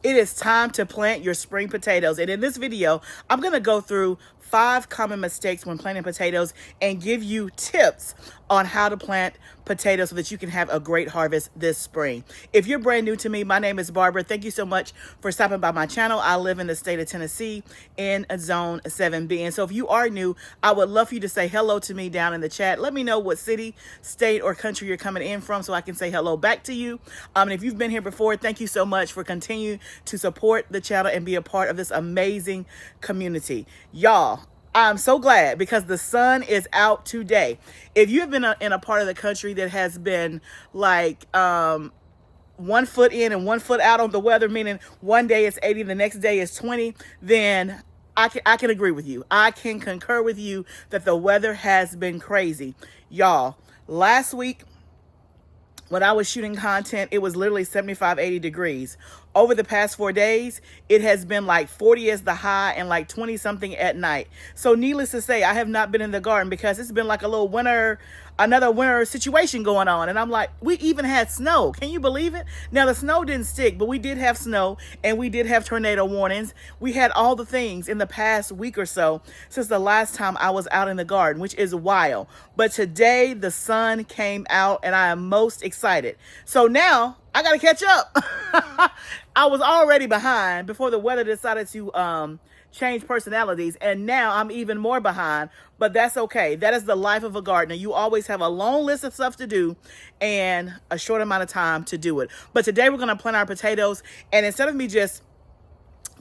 It is time to plant your spring potatoes. And in this video, I'm going to go through 5 common mistakes when planting potatoes and give you tips on how to plant potatoes so that you can have a great harvest this spring. If you're brand new to me, my name is Barbara. Thank you so much for stopping by my channel. I live in the state of Tennessee in Zone 7B. And so if you are new, I would love for you to say hello to me down in the chat. Let me know what city, state, or country you're coming in from so I can say hello back to you. And if you've been here before, thank you so much for continuing to support the channel and be a part of this amazing community. Y'all, I'm so glad because the sun is out today. If you've been in a part of the country that has been like 1 foot in and 1 foot out on the weather, meaning one day it's 80, the next day is 20, then I can agree with you. I can concur with you that the weather has been crazy. Y'all, last week, when I was shooting content, it was literally 75, 80 degrees. Over the past 4 days, it has been like 40 as the high and like 20 something at night. So needless to say, I have not been in the garden because it's been like a little another winter situation going on. And I'm like, we even had snow. Can you believe it? Now the snow didn't stick, but we did have snow and we did have tornado warnings. We had all the things in the past week or so since the last time I was out in the garden, which is wild. But today the sun came out and I am most excited. So now I got to catch up. I was already behind before the weather decided to change personalities, and now I'm even more behind, but that's okay. That is the life of a gardener. You always have a long list of stuff to do and a short amount of time to do it. But today we're going to plant our potatoes, and instead of me just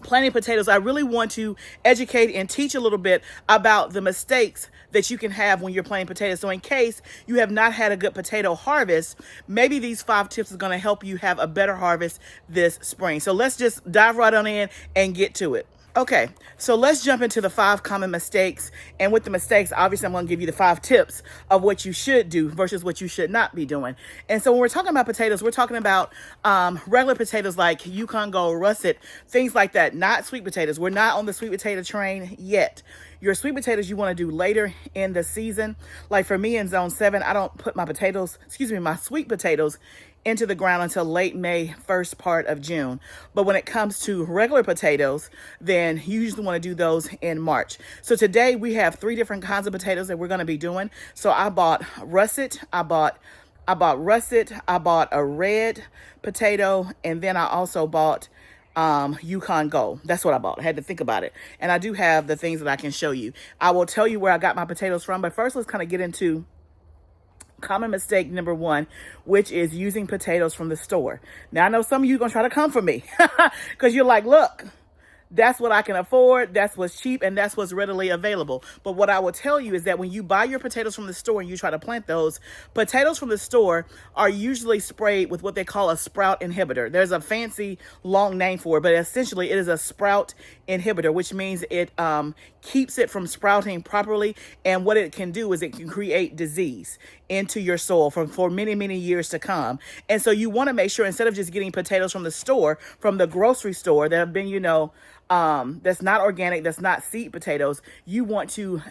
planting potatoes, I really want to educate and teach a little bit about the mistakes that you can have when you're planting potatoes. So in case you have not had a good potato harvest, maybe these 5 tips is going to help you have a better harvest this spring. So let's just dive right on in and get to it. Okay, so let's jump into the 5 common mistakes. And with the mistakes, obviously, I'm going to give you the 5 tips of what you should do versus what you should not be doing. And so when we're talking about potatoes, we're talking about regular potatoes like Yukon Gold, russet, things like that, not sweet potatoes. We're not on the sweet potato train yet. Your sweet potatoes you want to do later in the season. Like for me in Zone 7, I don't put my sweet potatoes into the ground until late May, first part of June. But when it comes to regular potatoes, then you usually want to do those in March. So today we have 3 different kinds of potatoes that we're going to be doing. So I bought russet, I bought a red potato, and then I also bought Yukon Gold. That's what I bought. I had to think about it. And I do have the things that I can show you. I will tell you where I got my potatoes from, but first let's kind of get into common mistake number 1, which is using potatoes from the store. Now I know some of you are gonna try to come for me because you're like, look, that's what I can afford, that's what's cheap, and that's what's readily available. But what I will tell you is that when you buy your potatoes from the store and you try to plant those, potatoes from the store are usually sprayed with what they call a sprout inhibitor. There's a fancy long name for it, but essentially it is a sprout inhibitor, which means it keeps it from sprouting properly. And what it can do is it can create disease into your soil for many, many years to come. And so you want to make sure, instead of just getting potatoes from the store, from the grocery store that have been, that's not organic, that's not seed potatoes, you want to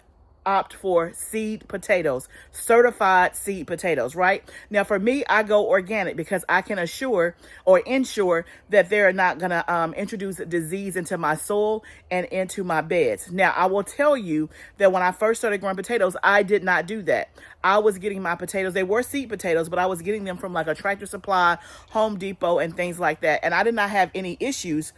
opt for seed potatoes, certified seed potatoes, right? Now for me, I go organic because I can ensure that they're not going to introduce disease into my soil and into my beds. Now I will tell you that when I first started growing potatoes, I did not do that. I was getting my potatoes, they were seed potatoes, but I was getting them from like a Tractor Supply, Home Depot, and things like that. And I did not have any issues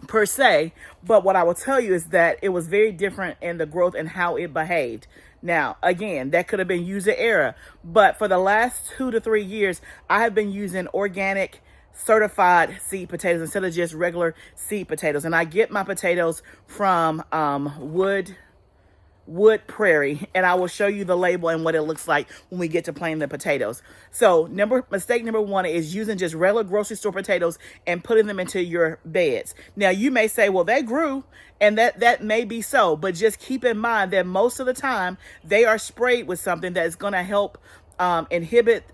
per se, but what I will tell you is that it was very different in the growth and how it behaved. Now, again, that could have been user error, but for the last 2 to 3 years, I have been using organic certified seed potatoes instead of just regular seed potatoes. And I get my potatoes from Wood Prairie, and I will show you the label and what it looks like when we get to planting the potatoes. So mistake number 1 is using just regular grocery store potatoes and putting them into your beds. Now you may say, well, they grew, and that may be so, but just keep in mind that most of the time they are sprayed with something that is going to help inhibit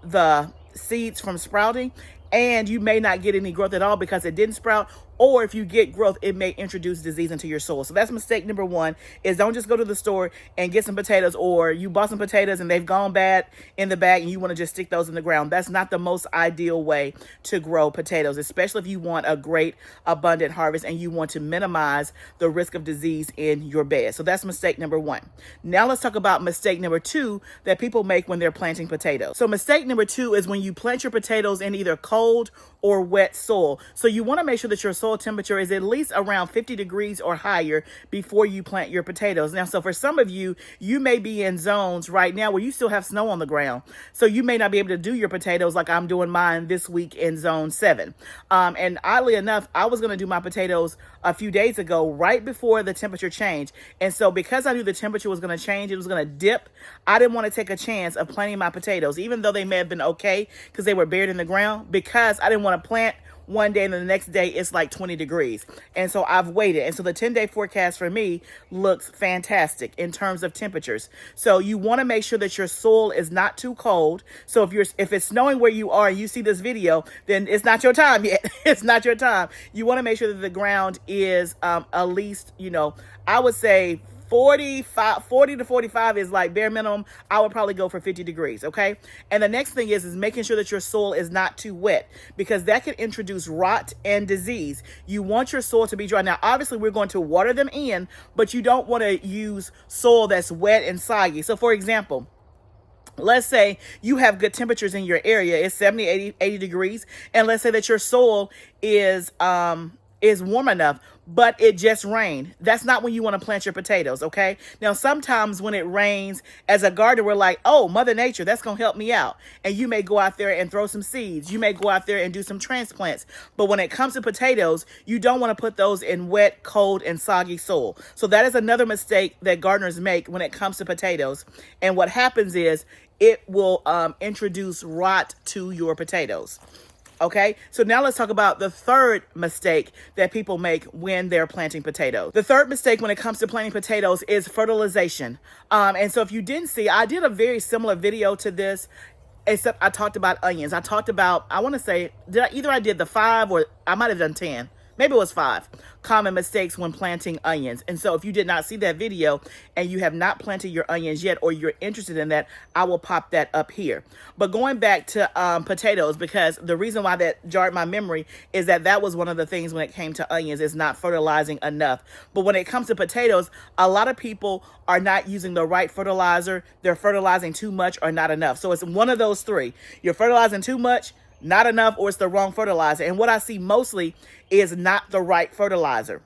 the seeds from sprouting, and you may not get any growth at all because it didn't sprout, or if you get growth, it may introduce disease into your soil. So that's mistake number one, is don't just go to the store and get some potatoes, or you bought some potatoes and they've gone bad in the bag and you want to just stick those in the ground. That's not the most ideal way to grow potatoes, especially if you want a great abundant harvest and you want to minimize the risk of disease in your bed. So that's mistake number one. Now let's talk about mistake number two that people make when they're planting potatoes. So mistake number two is when you plant your potatoes in either cold or wet soil. So you want to make sure that your soil temperature is at least around 50 degrees or higher before you plant your potatoes. Now, so for some of you, you may be in zones right now where you still have snow on the ground. So you may not be able to do your potatoes like I'm doing mine this week in zone 7. And oddly enough, I was going to do my potatoes a few days ago, right before the temperature changed. And so because I knew the temperature was going to change, it was going to dip, I didn't want to take a chance of planting my potatoes, even though they may have been okay because they were buried in the ground, because I didn't want to plant one day and then the next day it's like 20 degrees. And so I've waited. And so the 10-day forecast for me looks fantastic in terms of temperatures. So you want to make sure that your soil is not too cold. So if it's snowing where you are and you see this video, then it's not your time yet. It's not your time. You want to make sure that the ground is at least, I would say 40 to 45 is like bare minimum. I would probably go for 50 degrees, okay? And the next thing is making sure that your soil is not too wet, because that can introduce rot and disease. You want your soil to be dry. Now, obviously, we're going to water them in, but you don't want to use soil that's wet and soggy. So, for example, let's say you have good temperatures in your area. It's 70, 80 degrees. And let's say that your soil is warm enough, but it just rained. That's not when you want to plant your potatoes, okay? Now, sometimes when it rains, as a gardener, we're like, oh, Mother Nature, that's going to help me out. And you may go out there and throw some seeds. You may go out there and do some transplants. But when it comes to potatoes, you don't want to put those in wet, cold, and soggy soil. So that is another mistake that gardeners make when it comes to potatoes. And what happens is it will introduce rot to your potatoes. Okay, so now let's talk about the third mistake that people make when they're planting potatoes. The third mistake when it comes to planting potatoes is fertilization. And so if you didn't see, I did a very similar video to this, except I talked about onions. I talked about, I want to say, I did the 5 or I might have done 10. Maybe it was 5 common mistakes when planting onions. And so if you did not see that video and you have not planted your onions yet, or you're interested in that, I will pop that up here. But going back to potatoes, because the reason why that jarred my memory is that was one of the things when it came to onions, is not fertilizing enough. But when it comes to potatoes, a lot of people are not using the right fertilizer. They're fertilizing too much or not enough. So it's one of those three. You're fertilizing too much, not enough, or it's the wrong fertilizer. And what I see mostly is not the right fertilizer.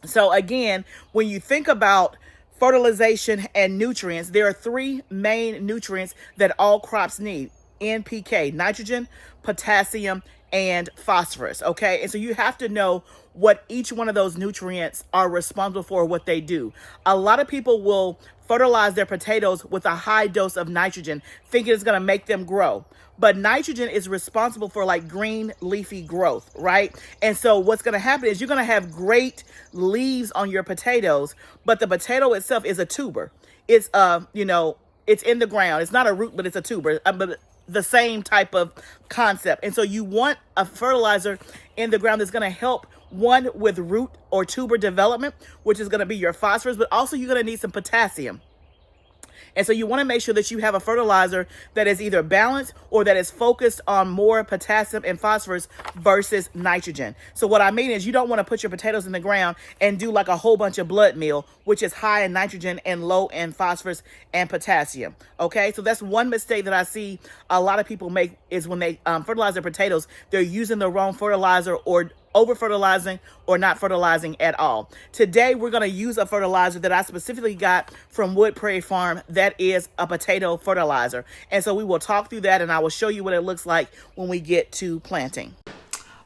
So again, when you think about fertilization and nutrients, there are 3 main nutrients that all crops need: NPK, nitrogen, potassium, and phosphorus. Okay, and so you have to know what each one of those nutrients are responsible for, what they do. A lot of people will fertilize their potatoes with a high dose of nitrogen, thinking it's going to make them grow. But nitrogen is responsible for like green leafy growth, right? And so what's going to happen is you're going to have great leaves on your potatoes, but the potato itself is a tuber. It's it's in the ground. It's not a root, but it's a tuber. But the same type of concept. And so you want a fertilizer in the ground that's going to help, one, with root or tuber development, which is going to be your phosphorus, but also you're going to need some potassium. And so you want to make sure that you have a fertilizer that is either balanced or that is focused on more potassium and phosphorus versus nitrogen. So what I mean is you don't want to put your potatoes in the ground and do like a whole bunch of blood meal, which is high in nitrogen and low in phosphorus and potassium. Okay, so that's one mistake that I see a lot of people make, is when they fertilize their potatoes, they're using the wrong fertilizer, or over fertilizing, or not fertilizing at all. Today, we're going to use a fertilizer that I specifically got from Wood Prairie Farm that is a potato fertilizer. And so we will talk through that, and I will show you what it looks like when we get to planting.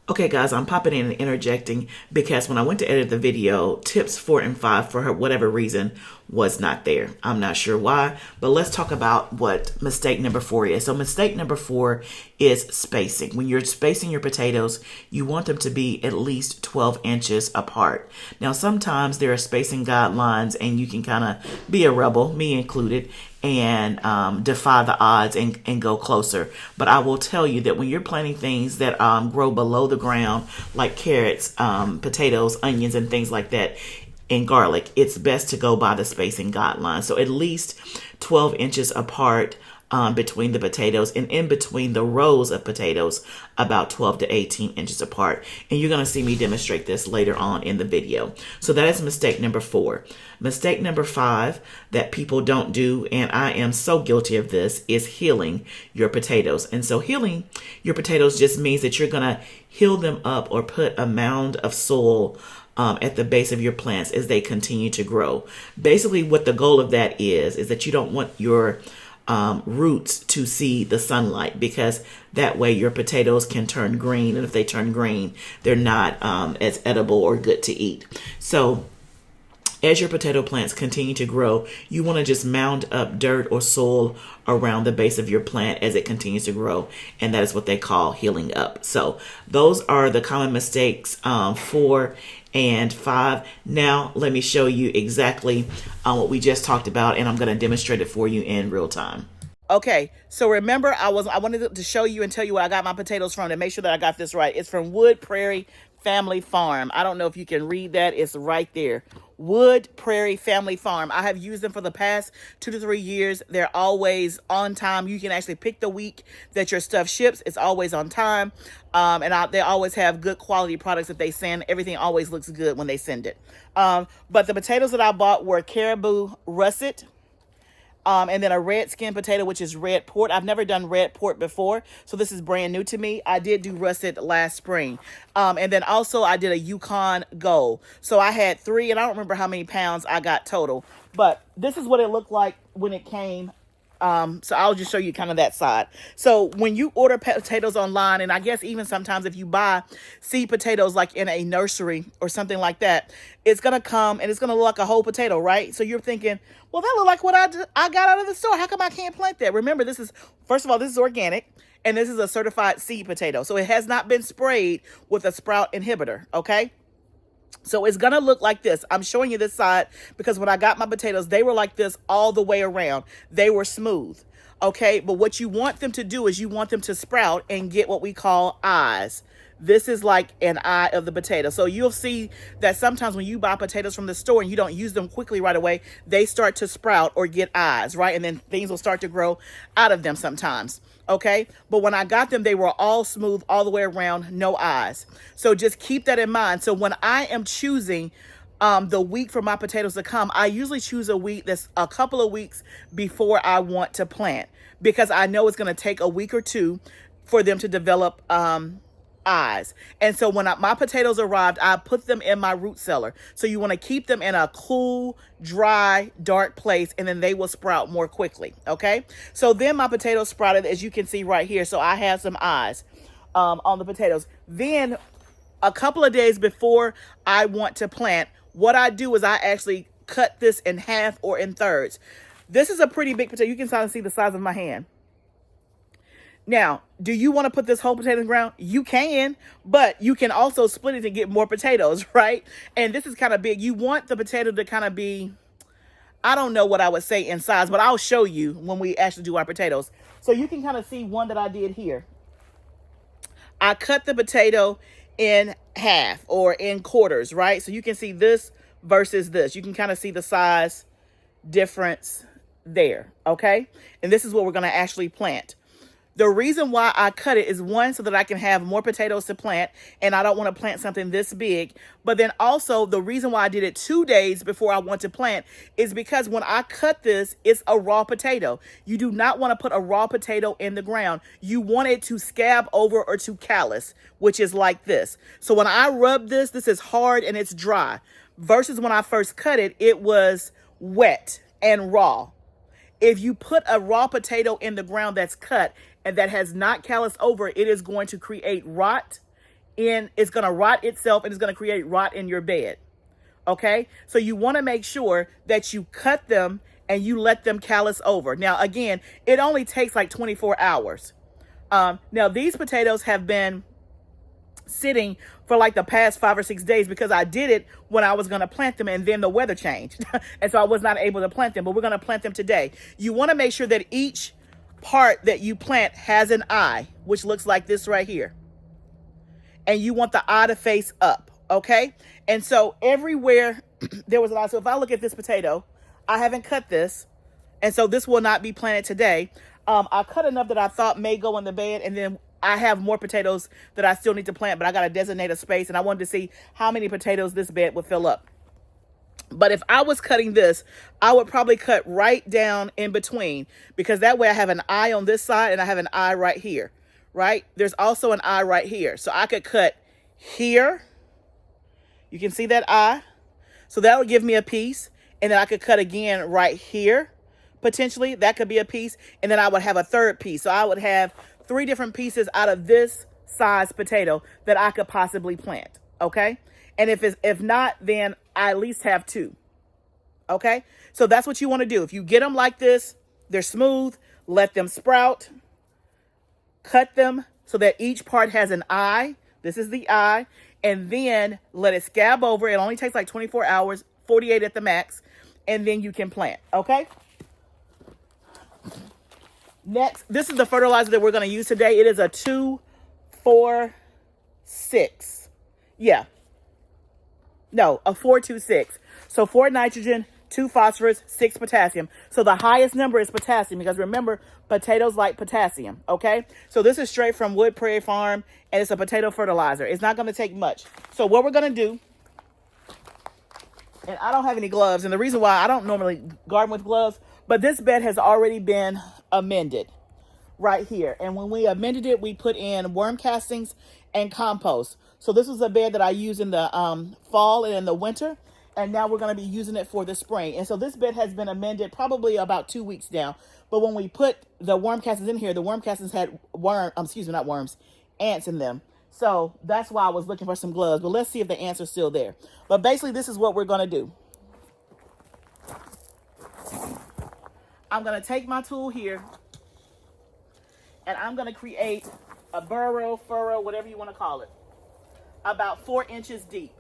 Okay, guys, I'm popping in and interjecting because when I went to edit the video, tips 4 and 5, for whatever reason, was not there. I'm not sure why, but let's talk about what mistake number 4 is. So mistake number 4 is spacing. When you're spacing your potatoes, you want them to be at least 12 inches apart. Now, sometimes there are spacing guidelines and you can kind of be a rebel, me included, and defy the odds and go closer. But I will tell you that when you're planting things that grow below the ground, like carrots, potatoes, onions, and things like that, and garlic, it's best to go by the spacing guidelines. So at least 12 inches apart between the potatoes, and in between the rows of potatoes, about 12 to 18 inches apart. And you're going to see me demonstrate this later on in the video. So that is mistake number 4. Mistake number 5 that people don't do, and I am so guilty of this, is healing your potatoes. And so healing your potatoes just means that you're going to heal them up or put a mound of soil at the base of your plants as they continue to grow. Basically, what the goal of that is that you don't want your roots to see the sunlight, because that way your potatoes can turn green, and if they turn green, they're not as edible or good to eat. So as your potato plants continue to grow, you want to just mound up dirt or soil around the base of your plant as it continues to grow, and that is what they call healing up. So those are the common mistakes 4 and 5. Now let me show you exactly what we just talked about, and I'm going to demonstrate it for you in real time. Okay, so remember I wanted to show you and tell you where I got my potatoes from, to make sure that I got this right. It's from Wood Prairie Family Farm. I don't know if you can read that. It's right there. Wood Prairie Family Farm. I have used them for the past 2 to 3 years. They're always on time. You can actually pick the week that your stuff ships. It's always on time. They always have good quality products that they send. Everything always looks good when they send it. But the potatoes that I bought were Caribou Russet. And then a red skin potato, which is red port. I've never done red port before, so this is brand new to me. I did do russet last spring. And then also I did a Yukon Gold. So I had 3, and I don't remember how many pounds I got total. But this is what it looked like when it came. So I'll just show you kind of that side. So when you order potatoes online, and I guess even sometimes if you buy seed potatoes like in a nursery or something like that, it's going to come and it's going to look like a whole potato, right? So you're thinking, well, that look like what I got out of the store. How come I can't plant that? Remember, this is, first of all, this is organic, and this is a certified seed potato. So it has not been sprayed with a sprout inhibitor, okay? So it's going to look like this. I'm showing you this side because when I got my potatoes, they were like this all the way around. They were smooth. Okay. But what you want them to do is you want them to sprout and get what we call eyes. This is like an eye of the potato. So you'll see that sometimes when you buy potatoes from the store and you don't use them quickly right away, they start to sprout or get eyes, right? And then things will start to grow out of them sometimes. Okay. But when I got them, they were all smooth all the way around, no eyes. So just keep that in mind. So when I am choosing the week for my potatoes to come, I usually choose a week that's a couple of weeks before I want to plant, because I know it's going to take a week or 2 for them to develop eyes. And so when my potatoes arrived, I put them in my root cellar. So you want to keep them in a cool, dry, dark place, and then they will sprout more quickly. Okay. So then my potatoes sprouted, as you can see right here. So I have some eyes on the potatoes. Then a couple of days before I want to plant, what I do is I actually cut this in half or in thirds. This is a pretty big potato. You can kind of see the size of my hand. Now, do you want to put this whole potato in the ground? You can, but you can also split it to get more potatoes, right? And this is kind of big. You want the potato to kind of be, I don't know what I would say in size, but I'll show you when we actually do our potatoes. So you can kind of see one that I did here. I cut the potato in half or in quarters, right? So you can see this versus this. You can kind of see the size difference there, okay? And this is what we're going to actually plant. The reason why I cut it is, one, so that I can have more potatoes to plant, and I don't want to plant something this big. But then also the reason why I did it 2 days before I want to plant is because when I cut this, it's a raw potato. You do not want to put a raw potato in the ground. You want it to scab over or to callus, which is like this. So when I rub this, this is hard and it's dry. Versus when I first cut it, it was wet and raw. If you put a raw potato in the ground that's cut and that has not calloused over, it is going to create rot it's going to rot itself, and it's going to create rot in your bed. Okay. So you want to make sure that you cut them and you let them callus over. Now, again, it only takes like 24 hours. Now these potatoes have been sitting for like the past 5 or 6 days because I did it when I was going to plant them and then the weather changed. And so I was not able to plant them, but we're going to plant them today. You want to make sure that each part that you plant has an eye, which looks like this right here. And you want the eye to face up, okay? And so everywhere there was an eye. So if I look at this potato, I haven't cut this, and so this will not be planted today. I cut enough that I thought may go in the bed, and then I have more potatoes that I still need to plant, but I got to designate a space, and I wanted to see how many potatoes this bed would fill up. But if I was cutting this, I would probably cut right down in between, because that way I have an eye on this side and I have an eye right here, right? There's also an eye right here. So I could cut here. You can see that eye. So that would give me a piece. And then I could cut again right here. Potentially, that could be a piece. And then I would have a third piece. So I would have 3 different pieces out of this size potato that I could possibly plant. Okay? And if not, then I at least have 2. Okay? So that's what you want to do. If you get them like this, they're smooth, let them sprout. Cut them so that each part has an eye. This is the eye. And then let it scab over. It only takes like 24 hours, 48 at the max. And then you can plant. Okay? Next, this is the fertilizer that we're going to use today. It is a 2, 4, 6. Yeah. No, a 4-2-6. So 4 nitrogen, 2 phosphorus, 6 potassium. So the highest number is potassium, because remember, potatoes like potassium, okay? So this is straight from Wood Prairie Farm, and it's a potato fertilizer. It's not going to take much. So what we're going to do, and I don't have any gloves, and the reason why I don't normally garden with gloves, but this bed has already been amended right here. And when we amended it, we put in worm castings and compost. So this was a bed that I use in the fall and in the winter. And now we're going to be using it for the spring. And so this bed has been amended probably about 2 weeks now. But when we put the worm castings in here, the worm castings had ants in them. So that's why I was looking for some gloves. But let's see if the ants are still there. But basically, this is what we're going to do. I'm going to take my tool here, and I'm going to create a burrow, furrow, whatever you want to call it, about 4 inches deep.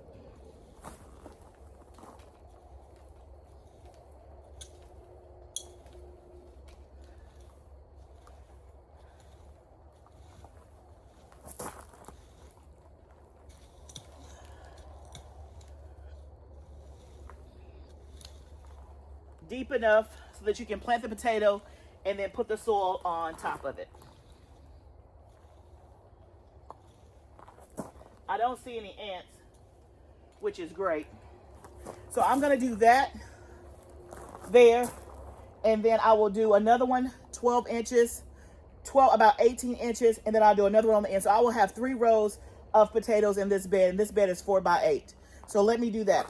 Deep enough so that you can plant the potato and then put the soil on top of it. I don't see any ants, which is great. So I'm going to do that there, and then I will do another one 12 inches, about 18 inches, and then I'll do another one on the end. So I will have 3 rows of potatoes in this bed, and this bed is 4 by 8. So let me do that.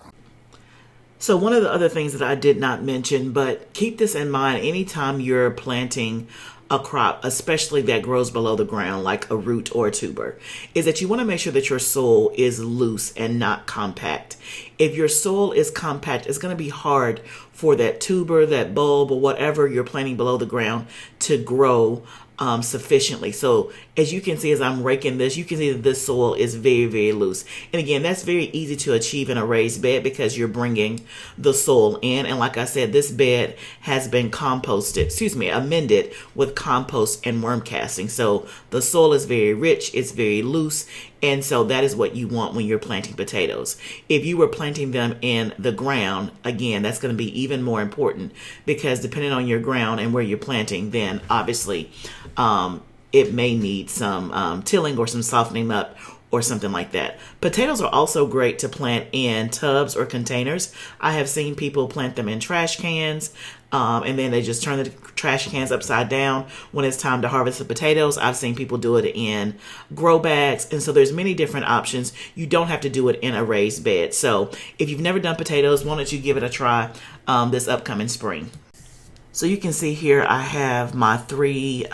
So one of the other things that I did not mention, but keep this in mind anytime you're planting a crop, especially that grows below the ground, like a root or a tuber, is that you want to make sure that your soil is loose and not compact. If your soil is compact, it's going to be hard for that tuber, that bulb, or whatever you're planting below the ground to grow sufficiently. So as you can see, as I'm raking this, you can see that this soil is very, very loose. And again, that's very easy to achieve in a raised bed because you're bringing the soil in. And like I said, this bed has been amended with compost and worm casting. So the soil is very rich, it's very loose. And so that is what you want when you're planting potatoes. If you were planting them in the ground, again, that's going to be even more important, because depending on your ground and where you're planting, then obviously it may need some tilling or some softening up or something like that. Potatoes are also great to plant in tubs or containers. I have seen people plant them in trash cans, and then they just turn the trash cans upside down when it's time to harvest the potatoes. I've seen people do it in grow bags, and so there's many different options. You don't have to do it in a raised bed. So if you've never done potatoes, why don't you give it a try this upcoming spring? So you can see here I have my 3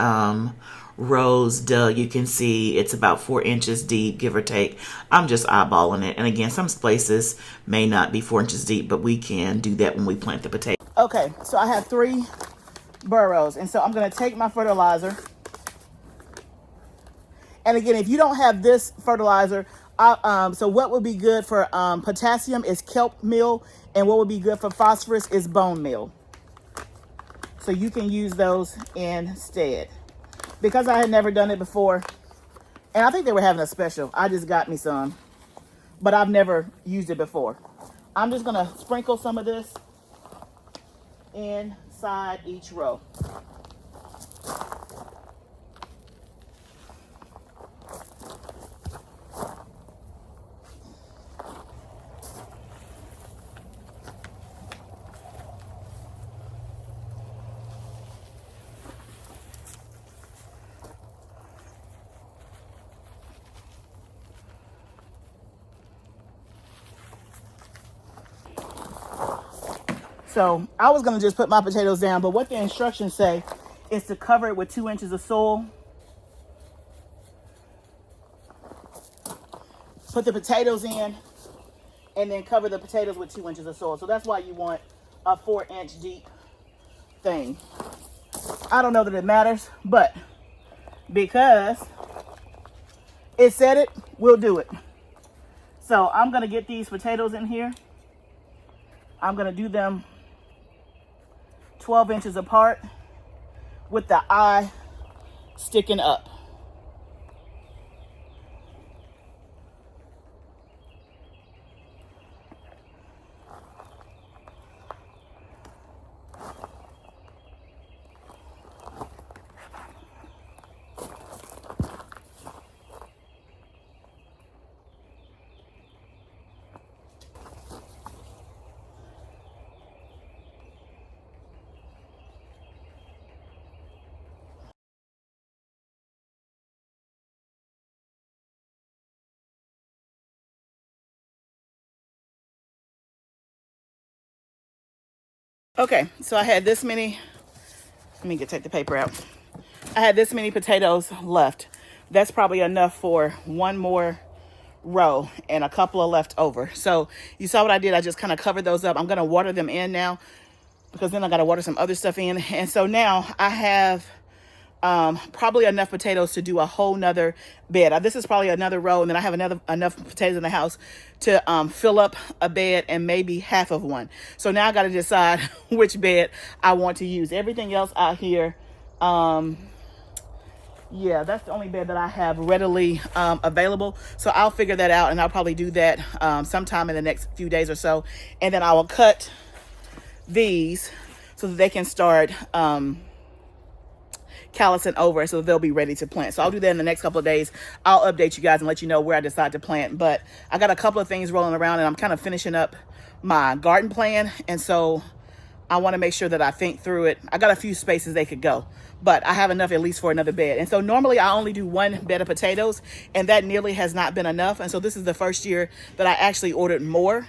rows dug. You can see it's about 4 inches deep, give or take. I'm just eyeballing it. And again, some places may not be 4 inches deep, but we can do that when we plant the potato. Okay, so I have 3 burrows. And so I'm going to take my fertilizer. And again, if you don't have this fertilizer, so what would be good for potassium is kelp meal, and what would be good for phosphorus is bone meal. So you can use those instead. Because I had never done it before, and I think they were having a special, I just got me some, but I've never used it before. I'm just gonna sprinkle some of this inside each row. So I was gonna just put my potatoes down, but what the instructions say is to cover it with 2 inches of soil. Put the potatoes in, and then cover the potatoes with 2 inches of soil. So that's why you want a 4-inch deep thing. I don't know that it matters, but because it said it, we'll do it. So I'm gonna get these potatoes in here. I'm gonna do them 12 inches apart with the eye sticking up. Okay, so I had this many, let me take the paper out. I had this many potatoes left. That's probably enough for one more row and a couple of left over. So you saw what I did. I just kind of covered those up. I'm going to water them in now because then I got to water some other stuff in. And so now I have probably enough potatoes to do a whole nother bed. This is probably another row, and then I have enough potatoes in the house to fill up a bed and maybe half of one. So now I got to decide which bed I want to use. Everything else out here, yeah, that's the only bed that I have readily available. So I'll figure that out, and I'll probably do that sometime in the next few days or so. And then I will cut these so that they can start callusing over, so they'll be ready to plant. So I'll do that in the next couple of days. I'll update you guys and let you know where I decide to plant. But I got a couple of things rolling around, and I'm kind of finishing up my garden plan. And so I want to make sure that I think through it. I got a few spaces they could go, but I have enough at least for another bed. And so normally I only do one bed of potatoes, and that nearly has not been enough. And so this is the first year that I actually ordered more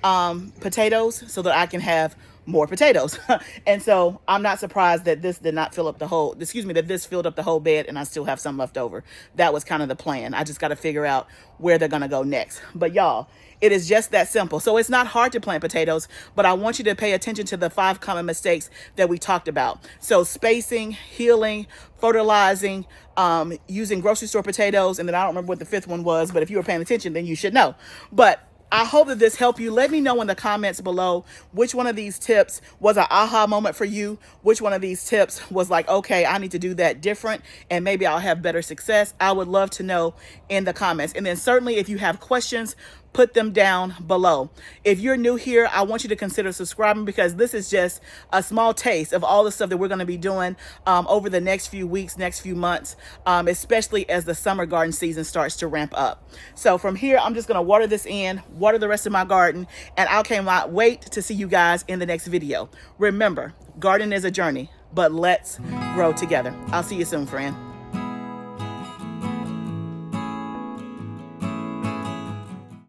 potatoes so that I can have more potatoes. And so I'm not surprised that this did not fill up the whole, that this filled up the whole bed and I still have some left over. That was kind of the plan. I just got to figure out where they're going to go next. But y'all, it is just that simple. So it's not hard to plant potatoes, but I want you to pay attention to the 5 common mistakes that we talked about. So spacing, healing, fertilizing, using grocery store potatoes, and then I don't remember what the 5th one was, but if you were paying attention, then you should know. But I hope that this helped you. Let me know in the comments below which one of these tips was an aha moment for you. Which one of these tips was like, okay, I need to do that different and maybe I'll have better success. I would love to know in the comments. And then certainly if you have questions, put them down below. If you're new here, I want you to consider subscribing because this is just a small taste of all the stuff that we're going to be doing over the next few weeks, next few months, especially as the summer garden season starts to ramp up. So from here, I'm just going to water this in, water the rest of my garden, and I cannot wait to see you guys in the next video. Remember, garden is a journey, but let's grow together. I'll see you soon, friend.